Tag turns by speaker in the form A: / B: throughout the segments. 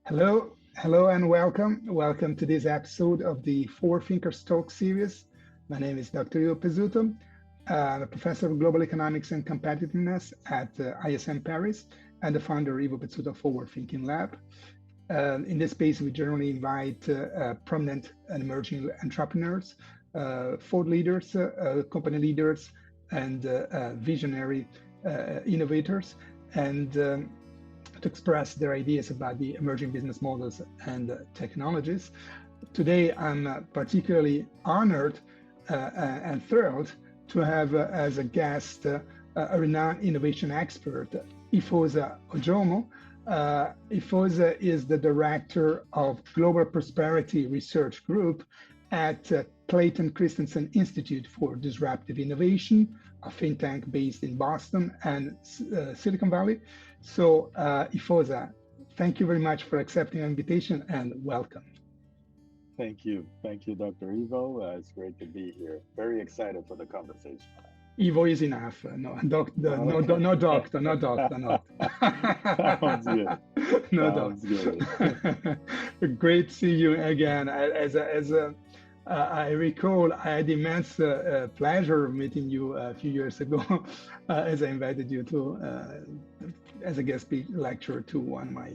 A: Hello, and welcome. Welcome to this episode of the Four Thinkers Talk series. My name is Dr. Ivo Pezzuto. I'm a professor of global economics and competitiveness at ISM Paris and the founder of Ivo Pezzuto Forward Thinking Lab. In this space, we generally invite prominent and emerging entrepreneurs, thought leaders, company leaders, and visionary innovators, and to express their ideas about the emerging business models and technologies. Today, I'm particularly honored and thrilled to have as a guest a renowned innovation expert, Efosa Ojomo. Efosa is the director of Global Prosperity Research Group at Clayton Christensen Institute for Disruptive Innovation, a think tank based in Boston and Silicon Valley. So, Efosa, thank you very much for accepting our invitation and welcome.
B: Thank you, Dr. Ivo. It's great to be here. Very excited for the conversation.
A: Ivo is enough. No, no doctor, no.
B: Sounds good.
A: No
B: Sounds
A: doctor. Great to see you again. I recall, I had immense pleasure of meeting you a few years ago as I invited you to as a guest lecturer to one of my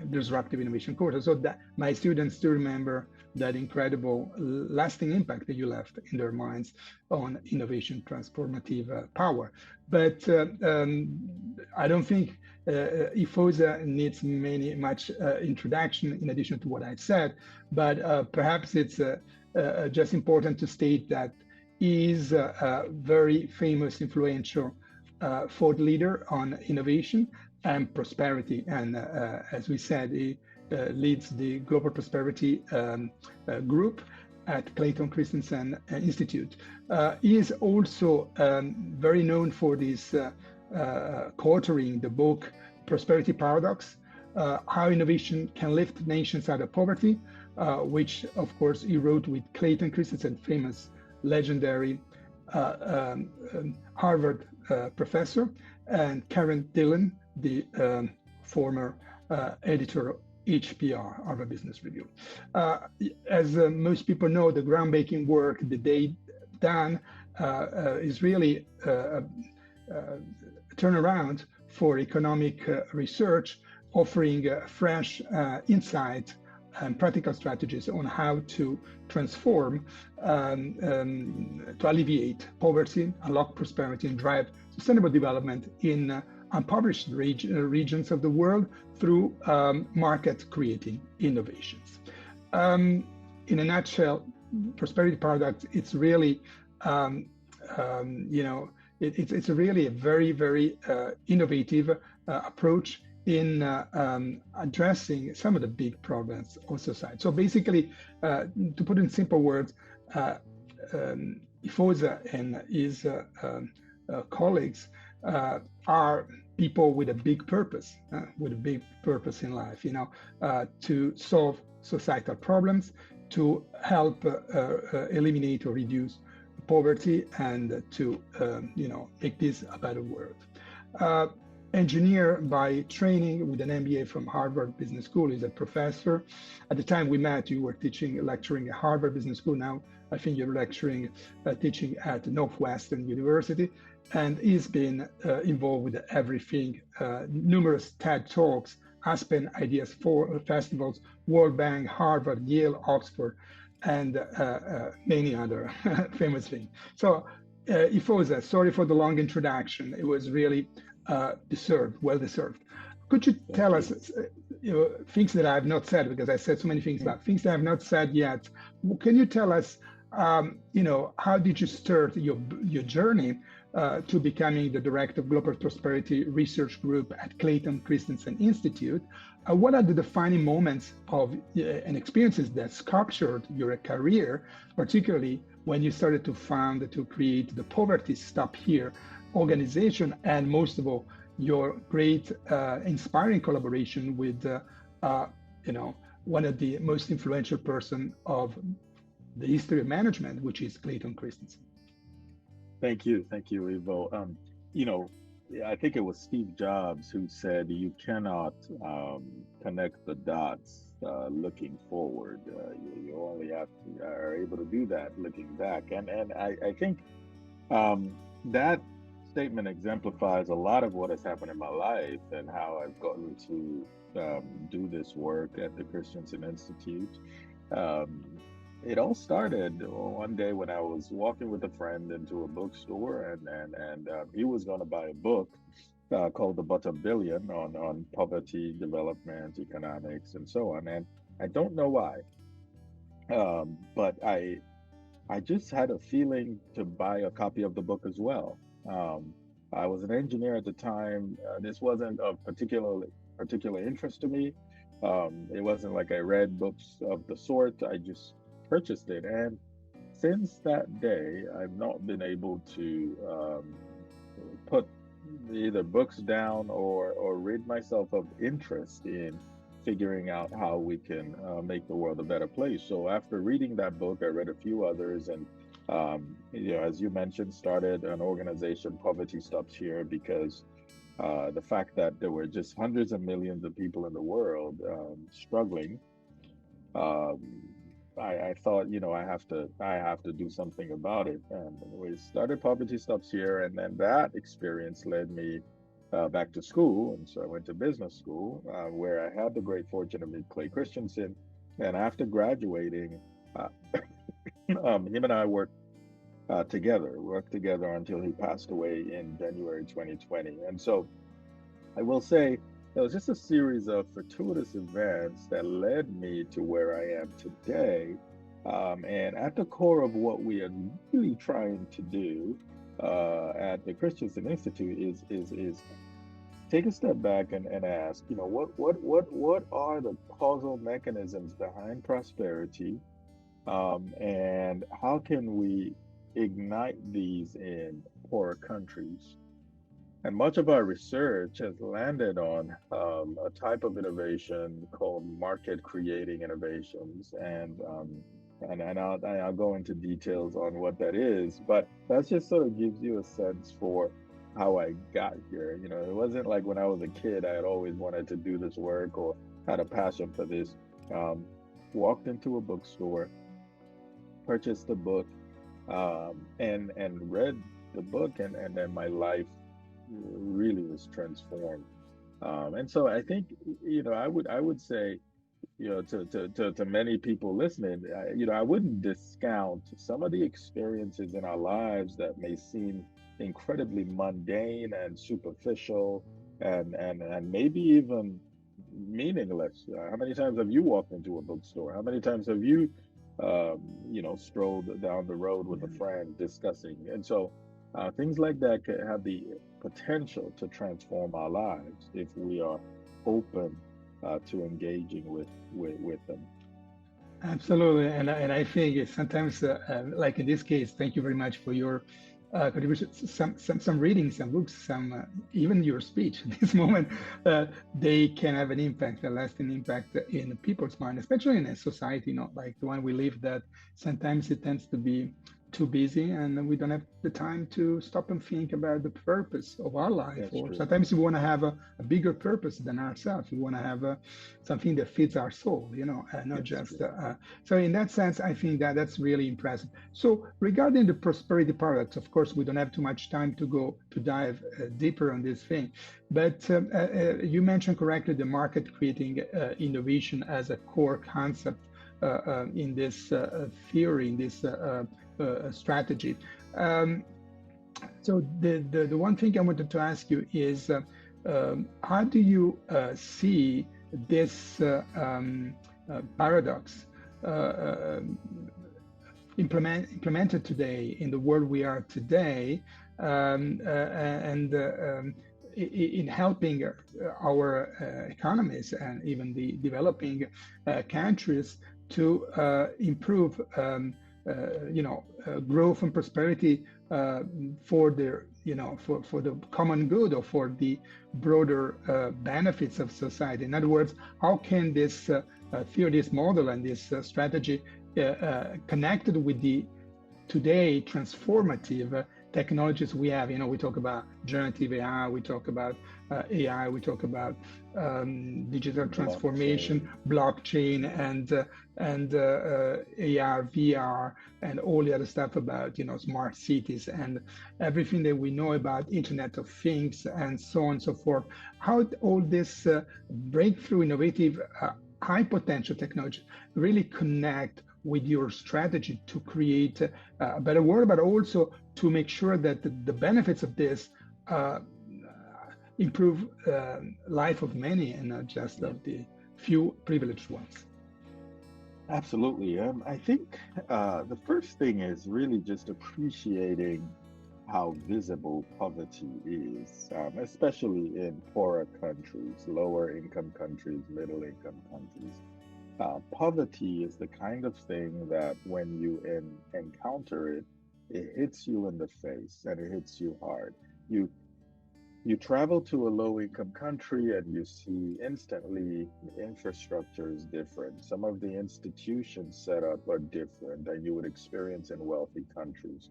A: disruptive innovation courses. So that my students still remember that incredible lasting impact that you left in their minds on innovation transformative power. But I don't think Efosa needs much introduction in addition to what I've said, but perhaps it's just important to state that he is a very famous, influential thought leader on innovation and prosperity. And as we said, he leads the Global Prosperity Group at Clayton Christensen Institute. He is also very known for this co-authoring the book Prosperity Paradox, How Innovation Can Lift Nations Out of Poverty, which of course he wrote with Clayton Christensen, famous, legendary Harvard professor, and Karen Dillon, the former editor of HBR, Harvard Business Review. As most people know, the groundbreaking work that they done is really a turnaround for economic research, offering fresh insight and practical strategies on how to transform, to alleviate poverty, unlock prosperity, and drive sustainable development in impoverished regions of the world through market-creating innovations. In a nutshell, Prosperity Paradox, it's really, it's really a very, very innovative approach in addressing some of the big problems of society. So basically, to put in simple words, Efosa and his colleagues are people with a big purpose, in life, to solve societal problems, to help eliminate or reduce poverty, and to make this a better world. Engineer by training with an MBA from Harvard Business School. He's a professor. At the time we met, you were lecturing at Harvard Business School. Now I think you're teaching at Northwestern University. And he's been involved with everything, numerous TED Talks, Aspen Ideas Festivals, World Bank, Harvard, Yale, Oxford, and many other famous things. So Efosa, sorry for the long introduction. It was really well deserved. Could you tell us things that I have not said, because I said so many things about things that I have not said yet? Can you tell us, how did you start your journey to becoming the director of Global Prosperity Research Group at Clayton Christensen Institute? What are the defining moments of and experiences that sculptured your career, particularly when you started to create the Poverty Stop Here organization, and most of all, your great inspiring collaboration with one of the most influential person of the history of management, which is Clayton Christensen?
B: Thank you, Ivo. I think it was Steve Jobs who said you cannot connect the dots looking forward. You only have to are able to do that looking back. And I think that statement exemplifies a lot of what has happened in my life and how I've gotten to do this work at the Christensen Institute. Um, it all started one day when I was walking with a friend into a bookstore, and he was going to buy a book called The Bottom Billion on poverty, development, economics, and so on. And I don't know why, but I just had a feeling to buy a copy of the book as well. Um, I was an engineer at the time. This wasn't of particular interest to me. It wasn't like I read books of the sort. I just purchased it, and since that day, I've not been able to put either books down or rid myself of interest in figuring out how we can make the world a better place. So after reading that book, I read a few others, and as you mentioned, started an organization, Poverty Stops Here, because the fact that there were just hundreds of millions of people in the world struggling. Um, I thought, I have to do something about it, and we started Poverty Stops Here, and then that experience led me back to school, and so I went to business school, where I had the great fortune to meet Clay Christensen, and after graduating, uh, him and I worked together until he passed away in January 2020, and so I will say it was just a series of fortuitous events that led me to where I am today. And at the core of what we are really trying to do at the Christensen Institute is take a step back and ask, what are the causal mechanisms behind prosperity, and how can we ignite these in poorer countries? And much of our research has landed on a type of innovation called market creating innovations. And I'll go into details on what that is, but that just sort of gives you a sense for how I got here. It wasn't like when I was a kid, I had always wanted to do this work or had a passion for this. Um, Walked into a bookstore, purchased a book, and read the book, and then my life really was transformed. And so I think, I would say, to many people listening, I wouldn't discount some of the experiences in our lives that may seem incredibly mundane and superficial, and maybe even meaningless. How many times have you walked into a bookstore? How many times have you, strolled down the road with a friend discussing? And so things like that could have the potential to transform our lives if we are open to engaging with them.
A: Absolutely, and I think it's sometimes, like in this case, thank you very much for your contribution. Some reading, some books, some even your speech. At this moment, they can have an impact, a lasting impact in people's mind, especially in a society not like the one we live. That sometimes it tends to be too busy, and we don't have the time to stop and think about the purpose of our life.
B: That's
A: Or
B: true.
A: sometimes we want to have a bigger purpose than ourselves. We want to have something that fits our soul, not
B: That's
A: just.
B: true.
A: So in that sense, I think that that's really impressive. So regarding the prosperity paradox, of course, we don't have too much time to go to dive deeper on this thing, but you mentioned correctly the market creating innovation as a core concept in this theory, in this strategy. Um, so the one thing I wanted to ask you is, how do you see this paradox implemented today in the world we are today, and in helping our economies and even the developing countries to improve growth and prosperity for their for the common good or for the broader benefits of society. In other words, how can this theory, this model, and this strategy connected with the today transformative technologies we have. We talk about generative AI, we talk about AI, we talk about digital transformation,
B: blockchain.
A: blockchain, and AR, VR, and all the other stuff about smart cities and everything that we know about Internet of Things and so on and so forth. How all this breakthrough, innovative, high potential technology really connect with your strategy to create a better world, but also to make sure that the benefits of this uh, improve life of many and not just
B: Yeah,
A: of the few privileged ones.
B: absolutely. I think the first thing is really just appreciating how visible poverty is, especially in poorer countries, lower income countries, middle income countries. Poverty is the kind of thing that when you encounter it, it hits you in the face and it hits you hard. You you travel to a low income country and you see instantly the infrastructure is different. Some of the institutions set up are different than you would experience in wealthy countries.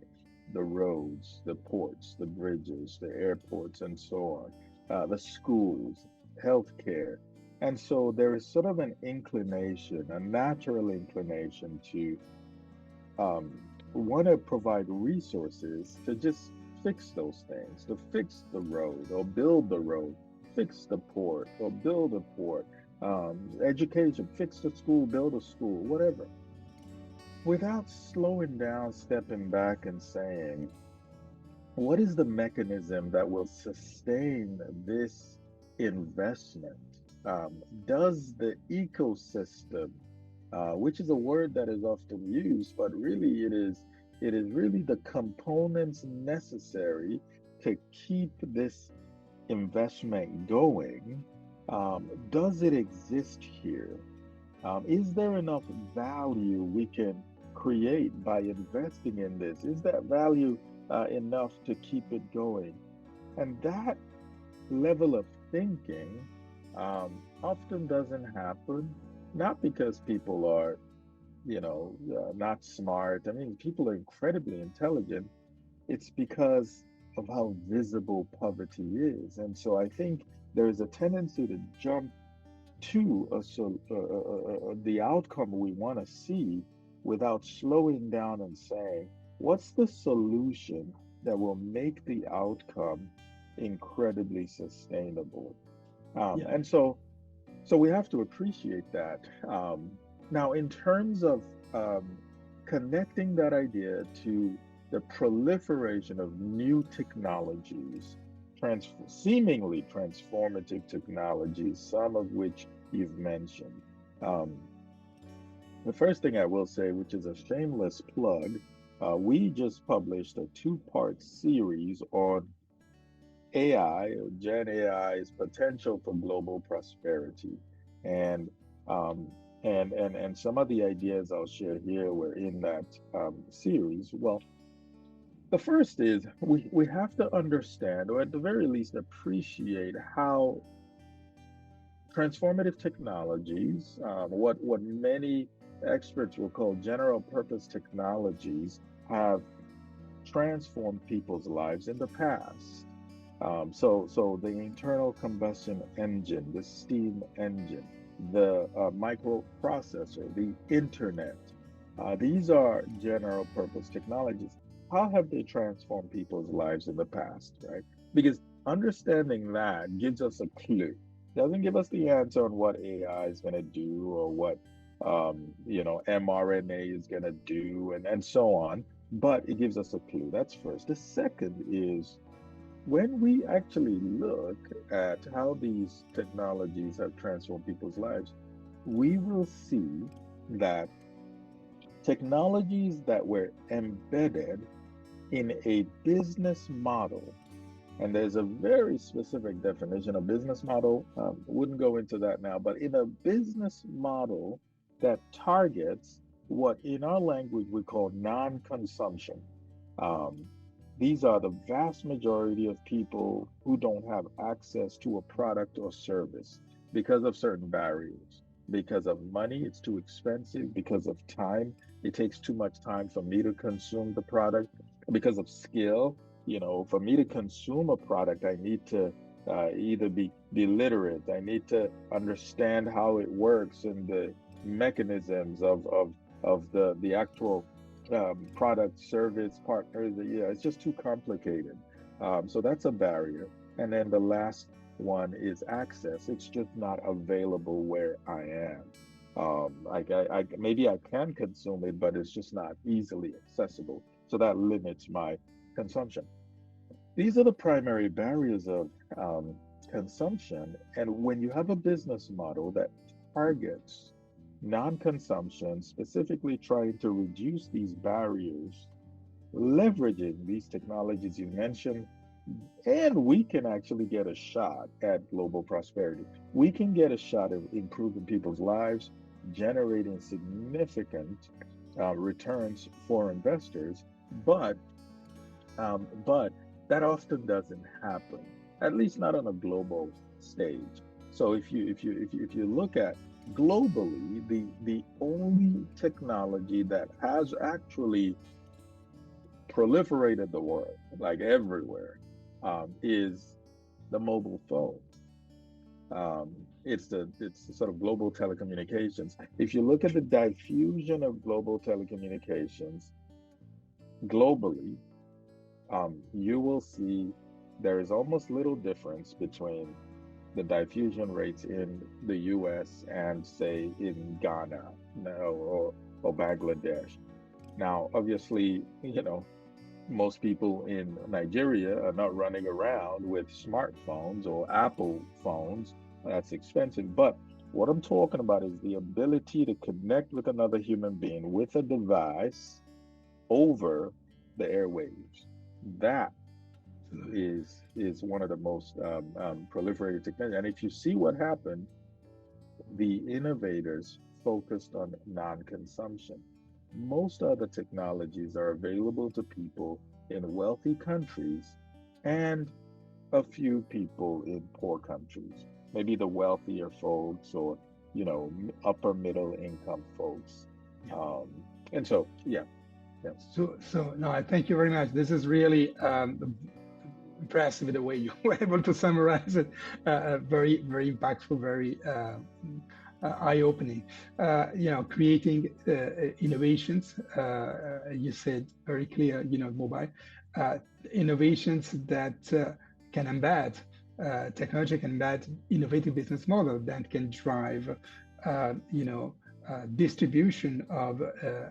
B: The roads, the ports, the bridges, the airports, and so on, the schools, healthcare. And so there is sort of an inclination, a natural inclination to want to provide resources to just fix those things, to fix the road or build the road, fix the port or build a port, education, fix the school, build a school, whatever, without slowing down, stepping back, and saying, what is the mechanism that will sustain this investment? Does the ecosystem, which is a word that is often used, but really it is really the components necessary to keep this investment going. Does it exist here? Is there enough value we can create by investing in this? Is that value enough to keep it going? And that level of thinking often doesn't happen, not because people are, not smart. I mean, people are incredibly intelligent. It's because of how visible poverty is. And so I think there is a tendency to jump to the outcome we want to see without slowing down and saying, what's the solution that will make the outcome incredibly sustainable?
A: Yeah,
B: And so we have to appreciate that. Now, in terms of connecting that idea to the proliferation of new technologies, seemingly transformative technologies, some of which you've mentioned. Um, the first thing I will say, which is a shameless plug, we just published a two-part series on AI, or Gen AI's potential for global prosperity. And and some of the ideas I'll share here were in that series. Well, the first is we have to understand, or at the very least appreciate, how transformative technologies, what many experts will call general purpose technologies, have transformed people's lives in the past. So the internal combustion engine, the steam engine, the microprocessor, the internet, these are general purpose technologies. How have they transformed people's lives in the past, right? Because understanding that gives us a clue. Doesn't give us the answer on what AI is going to do or what mRNA is going to do and so on, but it gives us a clue. That's first. The second is when we actually look at how these technologies have transformed people's lives, we will see that technologies that were embedded in a business model, and there's a very specific definition of business model, wouldn't go into that now, but in a business model that targets what in our language we call non-consumption. Um, these are the vast majority of people who don't have access to a product or service because of certain barriers. Because of money, it's too expensive. Because of time, it takes too much time for me to consume the product. Because of skill, For me to consume a product, I need to either be literate, I need to understand how it works and the mechanisms of the actual product, service, partners. Yeah, it's just too complicated. So that's a barrier. And then the last one is access. It's just not available where I am. Maybe I can consume it, but it's just not easily accessible. So that limits my consumption. These are the primary barriers of consumption. And when you have a business model that targets non-consumption, specifically trying to reduce these barriers, leveraging these technologies you mentioned, and we can actually get a shot at global prosperity. We can get a shot at improving people's lives, generating significant returns for investors, but but that often doesn't happen, at least not on a global stage. So if you look at globally, the only technology that has actually proliferated the world, like everywhere, is the mobile phone. It's the sort of global telecommunications. If you look at the diffusion of global telecommunications globally, you will see there is almost little difference between the diffusion rates in the US and, say, in Ghana, or Bangladesh. Now, obviously, most people in Nigeria are not running around with smartphones or Apple phones. That's expensive. But what I'm talking about is the ability to connect with another human being with a device over the airwaves. That is one of the most proliferated technologies. And if you see what happened, the innovators focused on non-consumption. Most other technologies are available to people in wealthy countries and a few people in poor countries, maybe the wealthier folks or, upper middle income folks. And so, yeah, yeah.
A: So no, I thank you very much. This is really impressive the way you were able to summarize it. Very, very impactful, very eye-opening. Creating innovations. You said very clear. Mobile innovations that can embed technology, can embed innovative business model that can drive, distribution of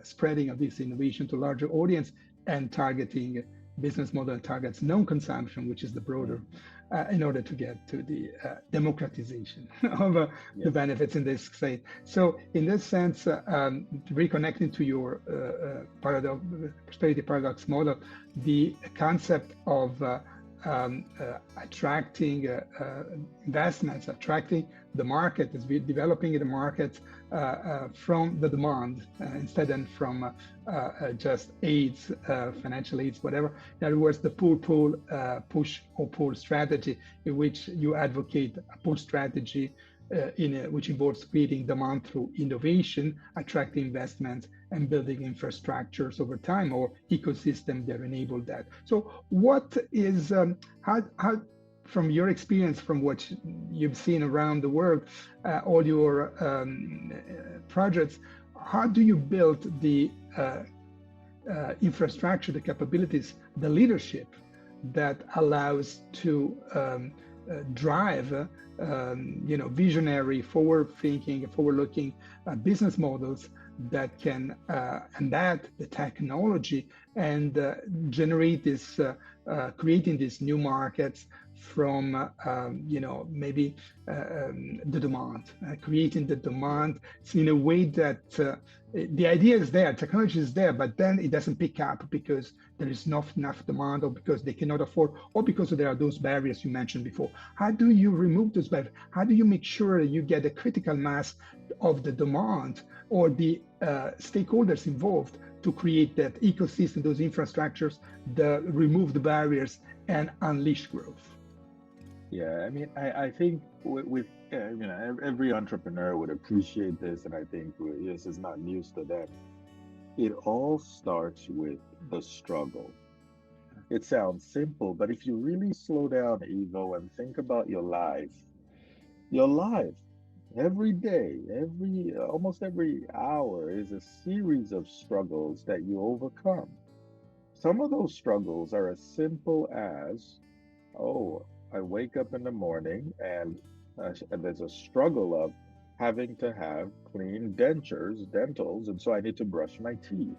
A: spreading of this innovation to larger audience and targeting business model targets non-consumption, which is the broader, in order to get to the democratization of the benefits in this state. So in this sense, reconnecting to your prosperity paradox model, the concept of attracting investments, attracting the market, is developing the market from the demand instead and from just aids, financial aids, whatever. In other words, the push or pull strategy, in which you advocate a pull strategy which involves creating demand through innovation, attracting investments, and building infrastructures over time or ecosystem that enable that. So what is, how from your experience, from what you've seen around the world, all your projects, how do you build the infrastructure, the capabilities, the leadership that allows to drive visionary, forward-thinking, forward-looking business models that can embed the technology and generate this, creating these new markets from, maybe the demand, creating the demand in a way that the idea is there, technology is there, but then it doesn't pick up because there is not enough demand, or because they cannot afford, or because there are those barriers you mentioned before. How do you remove those barriers? How do you make sure you get a critical mass of the demand or the stakeholders involved to create that ecosystem, those infrastructures, remove the barriers and unleash growth?
B: Yeah, I mean, I think with every entrepreneur would appreciate this, and I think this is not news to them. It all starts with the struggle. It sounds simple, but if you really slow down, Evo, and think about your life, every day, almost every hour is a series of struggles that you overcome. Some of those struggles are as simple as, oh, I wake up in the morning and there's a struggle of having to have clean dentals, and so I need to brush my teeth.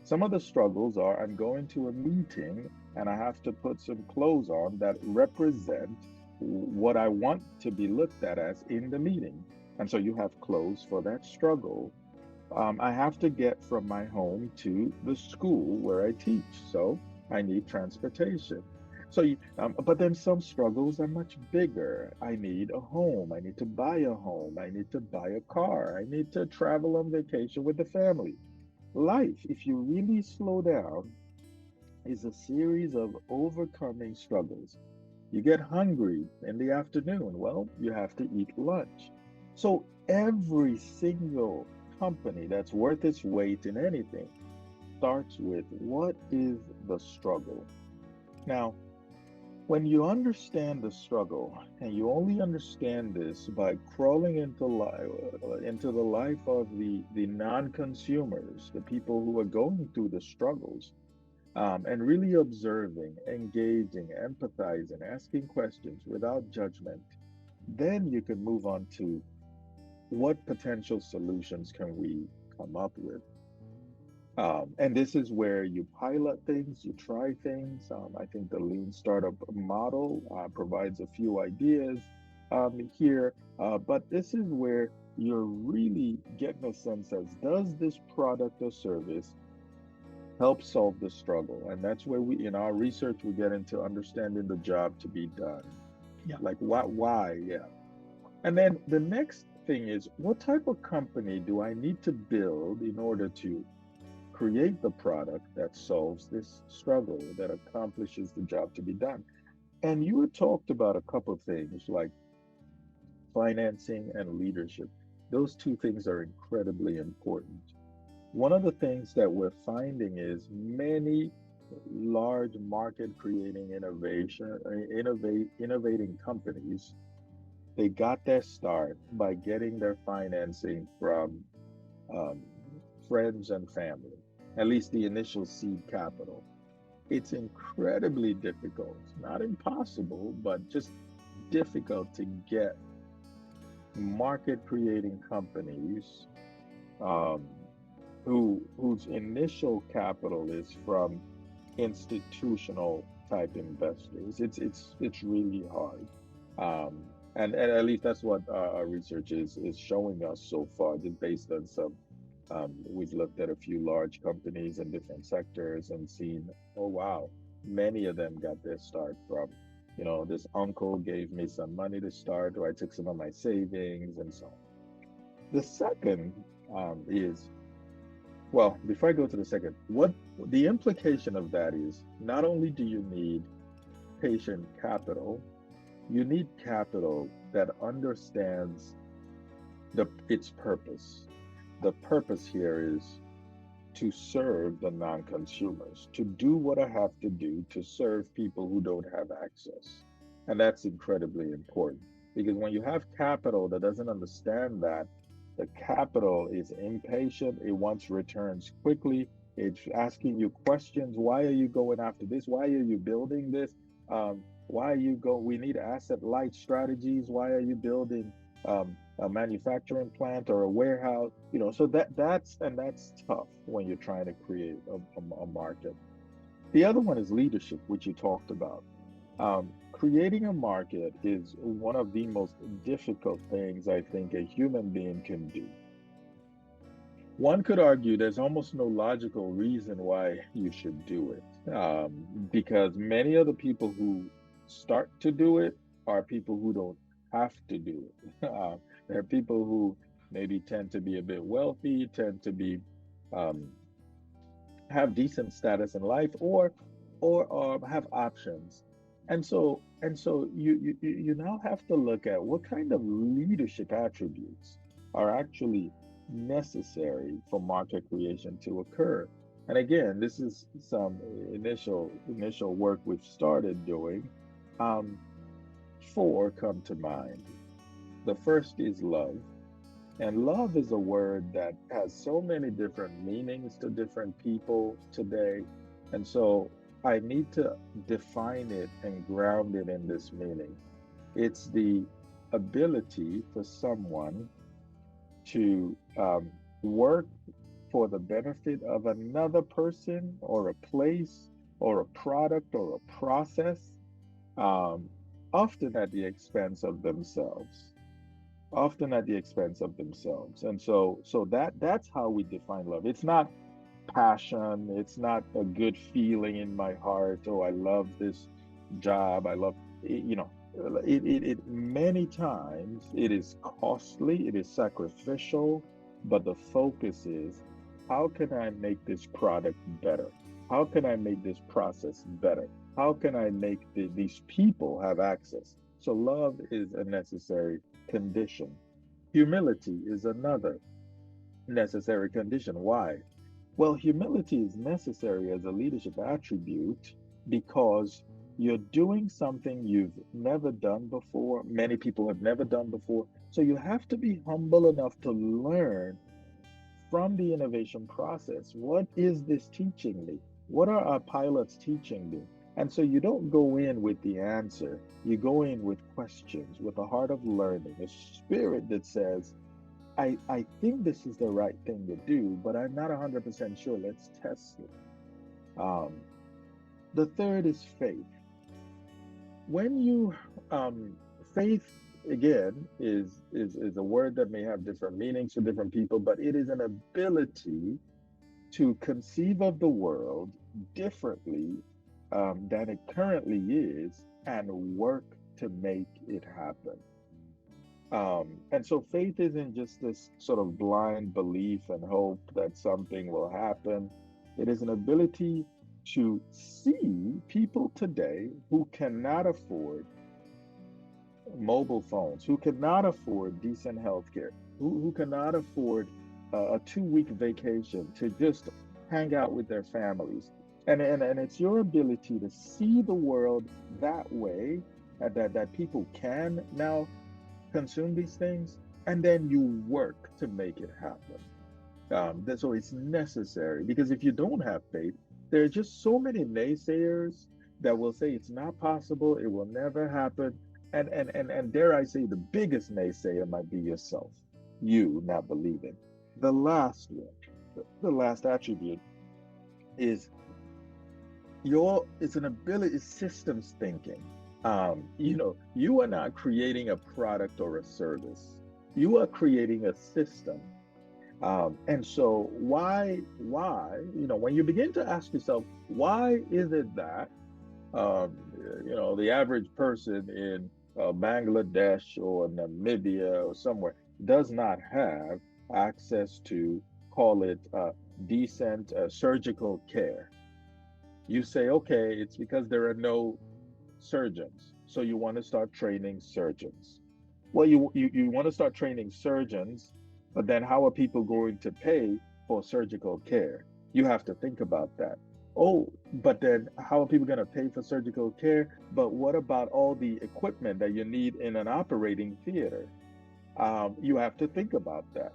B: Some of the struggles are I'm going to a meeting and I have to put some clothes on that represent what I want to be looked at as in the meeting. And so you have clothes for that struggle. I have to get from my home to the school where I teach. So I need transportation. But then some struggles are much bigger. I need a home. I need to buy a home. I need to buy a car. I need to travel on vacation with the family. Life, if you really slow down, is a series of overcoming struggles. You get hungry in the afternoon. Well, you have to eat lunch. So every single company that's worth its weight in anything starts with what is the struggle? Now, when you understand the struggle, and you only understand this by crawling into the life of the non-consumers, the people who are going through the struggles, and really observing, engaging, empathizing, asking questions without judgment, then you can move on to what potential solutions can we come up with. And this is where you pilot things, you try things. I think the lean startup model provides a few ideas here, but this is where you're really getting a sense as does this product or service help solve the struggle? And that's where we, in our research, we get into understanding the job to be done.
A: Yeah.
B: Like why, yeah. And then the next thing is what type of company do I need to build in order to create the product that solves this struggle, that accomplishes the job to be done? And you had talked about a couple of things like financing and leadership. Those two things are incredibly important. One of the things that we're finding is many large market creating innovating companies, they got their start by getting their financing from um, friends and family, at least the initial seed capital. It's incredibly difficult, not impossible, but just difficult to get market creating companies um, whose initial capital is from institutional type investors. It's really hard, and at least that's what our research is showing us so far, just based on some. We've looked at a few large companies in different sectors and seen, oh wow, many of them got their start from, this uncle gave me some money to start, or I took some of my savings and so on. The second is well, before I go to the second, what the implication of that is not only do you need patient capital, you need capital that understands its purpose. The purpose here is to serve the non-consumers, to do what I have to do to serve people who don't have access. And that's incredibly important because when you have capital that doesn't understand that, the capital is impatient, it wants returns quickly, it's asking you questions. Why are you going after this? Why are you building this? Why are you go? We need asset light strategies. Why are you building a manufacturing plant or a warehouse? So that's tough when you're trying to create a market. The other one is leadership, which you talked about. Creating a market is one of the most difficult things I think a human being can do. One could argue there's almost no logical reason why you should do it, because many of the people who start to do it are people who don't have to do it. There are people who maybe tend to be a bit wealthy, tend to be um, have decent status in life, or have options. And so you now have to look at what kind of leadership attributes are actually necessary for market creation to occur. And again, this is some initial work we've started doing. Um, Four come to mind. The first is love. And love is a word that has so many different meanings to different people today. And so I need to define it and ground it in this meaning. It's the ability for someone to work for the benefit of another person or a place or a product or a process, um, often at the expense of themselves. Often at the expense of themselves. And so that's how we define love. It's not passion, it's not a good feeling in my heart. Oh, I love this job. I love it many times it is costly, it is sacrificial, but the focus is how can I make this product better? How can I make this process better? How can I make these people have access? So love is a necessary condition. Humility is another necessary condition. Why? Well, humility is necessary as a leadership attribute because you're doing something you've never done before. Many people have never done before. So you have to be humble enough to learn from the innovation process. What is this teaching me? What are our pilots teaching me? And so you don't go in with the answer, you go in with questions, with a heart of learning, a spirit that says, I think this is the right thing to do, but I'm not 100% sure. Let's test it. Um, the third is faith. When you faith again is a word that may have different meanings for different people, but it is an ability to conceive of the world differently than it currently is and work to make it happen. And so faith isn't just this sort of blind belief and hope that something will happen. It is an ability to see people today who cannot afford mobile phones, who cannot afford decent health care, who cannot afford a 2 week vacation to just hang out with their families. And it's your ability to see the world that way, that people can now consume these things, and then you work to make it happen. So it's necessary because if you don't have faith, there are just so many naysayers that will say it's not possible, it will never happen. And dare I say, the biggest naysayer might be yourself, you not believing. The last one, the last attribute is it's an ability, it's systems thinking. You are not creating a product or a service. You are creating a system. And so when you begin to ask yourself, why is it that, the average person in Bangladesh or Namibia or somewhere does not have access to, call it decent surgical care? You say, okay, it's because there are no surgeons. So you want to start training surgeons. Well, you want to start training surgeons, but then how are people going to pay for surgical care? You have to think about that. Oh, but then how are people going to pay for surgical care? But what about all the equipment that you need in an operating theater? You have to think about that.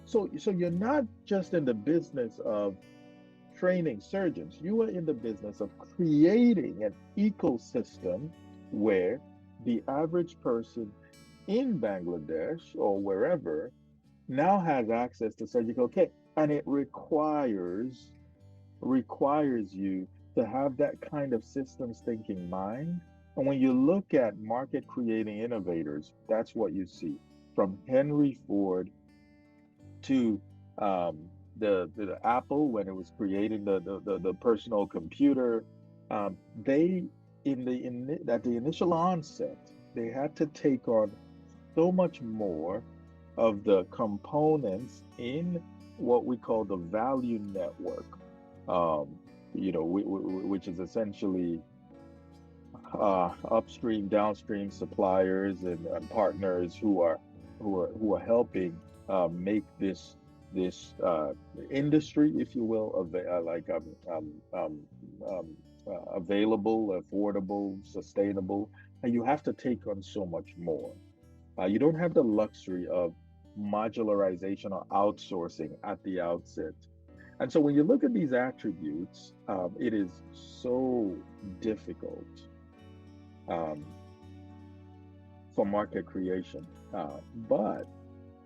B: So you're not just in the business of training surgeons. You are in the business of creating an ecosystem where the average person in Bangladesh or wherever now has access to surgical care. And it requires you to have that kind of systems thinking mind. And when you look at market creating innovators, that's what you see. From Henry Ford to the Apple when it was creating the personal computer, they at the initial onset they had to take on so much more of the components in what we call the value network, which is essentially upstream, downstream suppliers and partners who are helping make this this industry, if you will, of available, affordable, sustainable, and you have to take on so much more. You don't have the luxury of modularization or outsourcing at the outset. And so when you look at these attributes, it is so difficult um, for market creation. But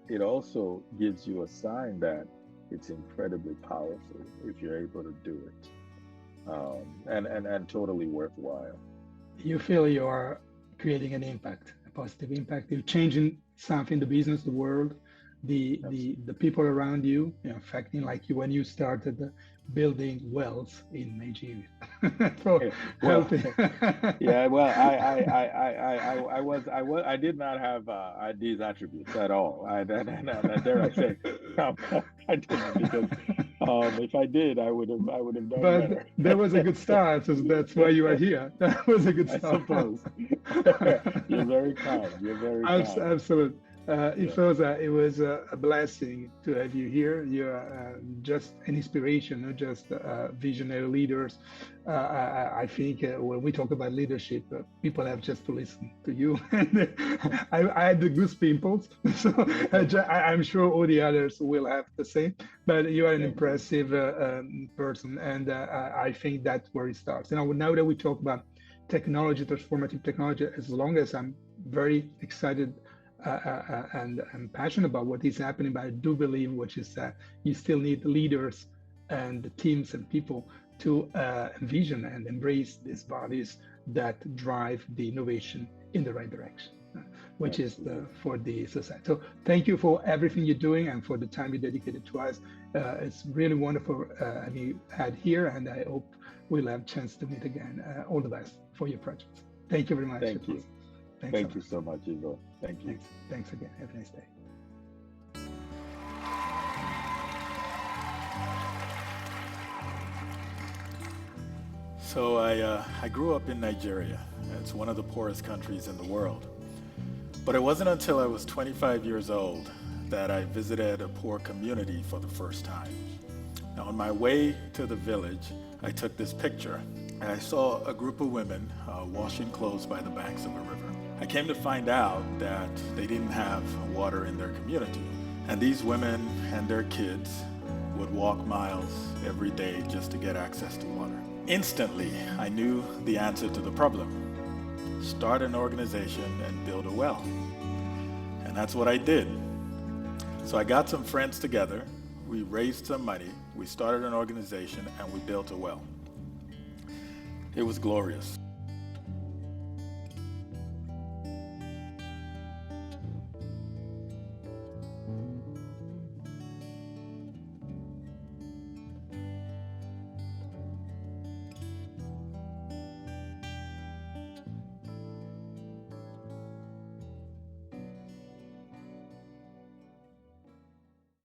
B: it also gives you a sign that it's incredibly powerful if you're able to do it, and totally worthwhile.
A: You feel you are creating an impact, a positive impact. You're changing something, the business, the world, the people around you, affecting like you when you started building wells in Nigeria for
B: Well,
A: healthy.
B: yeah, well, I did not have these attributes at all. And dare I say, I didn't, because if I did, I would have done
A: But
B: better.
A: that was a good start, so that's why you are here. That was a good
B: I
A: start.
B: suppose. You're very kind. You're very kind.
A: Absolutely.
B: Yeah.
A: Ifosa, it was a blessing to have you here. You're just an inspiration, not just visionary leaders. I think when we talk about leadership, people have just to listen to you. And I had the goose pimples, so I'm sure all the others will have the same. But you are an
B: Thank you.
A: impressive person, and I think that's where it starts. Now that we talk about technology, transformative technology, as long as I'm very excited and passionate about what is happening, but I do believe, which is that you still need leaders and teams and people to envision and embrace these values that drive the innovation in the right direction, which is
B: Absolutely.
A: for the society. So thank you for everything you're doing and for the time you dedicated to us. It's really wonderful having you had here, and I hope we'll have a chance to meet again. All the best for your projects. Thank you very much.
B: Thank you.
A: Thanks a
B: Thank you
A: lot.
B: so much, Ivo. Thank you.
A: Thanks. Thanks again. Have a nice day.
C: So I grew up in Nigeria. It's one of the poorest countries in the world. But it wasn't until I was 25 years old that I visited a poor community for the first time. Now, on my way to the village, I took this picture, and I saw a group of women washing clothes by the banks of a river. I came to find out that they didn't have water in their community, and these women and their kids would walk miles every day just to get access to water. Instantly, I knew the answer to the problem. Start an organization and build a well. And that's what I did. So I got some friends together, we raised some money, we started an organization, and we built a well. It was glorious.